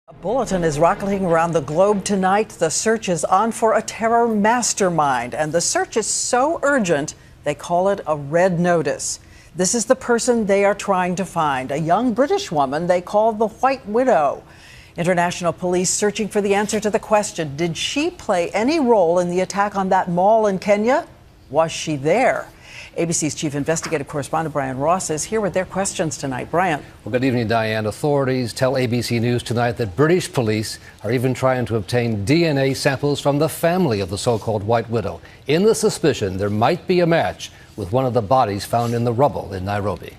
A bulletin is rocketing around the globe tonight. The search is on for a terror mastermind, and the search is so urgent they call it a red notice. This is the person they are trying to find, a young British woman they call the White Widow. International police searching for the answer to the question, did she play any role in the attack on that mall in Kenya? Was she there? ABC's chief investigative correspondent Brian Ross is here with their questions tonight. Brian. Well, good evening, Diane. Authorities tell ABC News tonight that British police are even trying to obtain DNA samples from the family of the so-called White Widow, in the suspicion there might be a match with one of the bodies found in the rubble in Nairobi.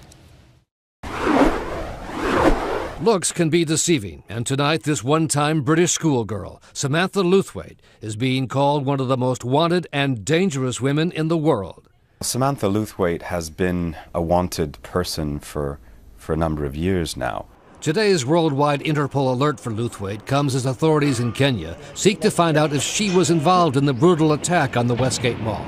Looks can be deceiving, and tonight this one-time British schoolgirl, Samantha Lewthwaite, is being called one of the most wanted and dangerous women in the world. Samantha Lewthwaite has been a wanted person for a number of years now. Today's worldwide Interpol alert for Lewthwaite comes as authorities in Kenya seek to find out if she was involved in the brutal attack on the Westgate Mall.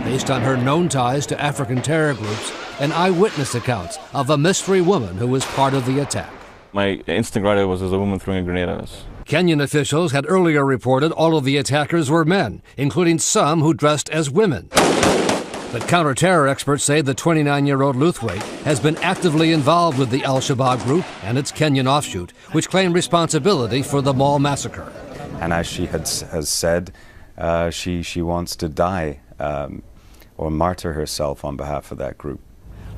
Based on her known ties to African terror groups and eyewitness accounts of a mystery woman who was part of the attack. My instinct right away was there's a woman throwing a grenade at us. Kenyan officials had earlier reported all of the attackers were men, including some who dressed as women. But counter-terror experts say the 29-year-old Lewthwaite has been actively involved with the Al-Shabab group and its Kenyan offshoot, which claimed responsibility for the mall massacre. And as she has said, she wants to die or martyr herself on behalf of that group.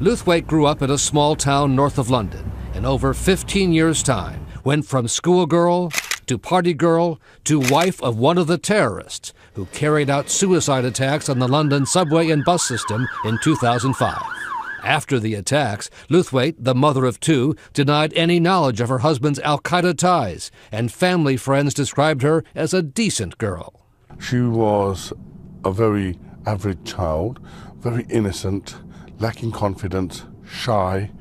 Lewthwaite grew up in a small town north of London. In over 15 years' time, went from schoolgirl to party girl to wife of one of the terrorists who carried out suicide attacks on the London subway and bus system in 2005. After the attacks, Lewthwaite, the mother of two, denied any knowledge of her husband's al-Qaeda ties, and family friends described her as a decent girl. She was a very average child, very innocent, lacking confidence, shy,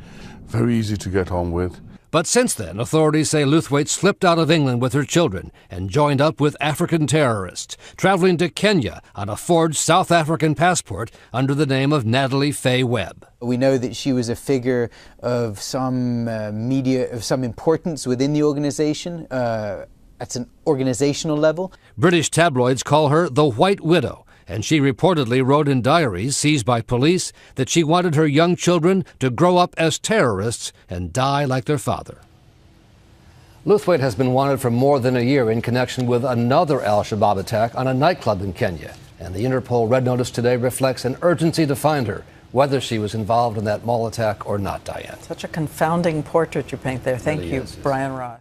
very easy to get on with. But since then, authorities say Lewthwaite slipped out of England with her children and joined up with African terrorists, traveling to Kenya on a forged South African passport under the name of Natalie Faye Webb. We know that she was a figure of some importance within the organization at an organizational level. British tabloids call her the White Widow, and she reportedly wrote in diaries seized by police that she wanted her young children to grow up as terrorists and die like their father. Lewthwaite has been wanted for more than a year in connection with another Al-Shabab attack on a nightclub in Kenya. And the Interpol Red Notice today reflects an urgency to find her, whether she was involved in that mall attack or not, Diane. Such a confounding portrait you paint there. Thank you, Brian Ross.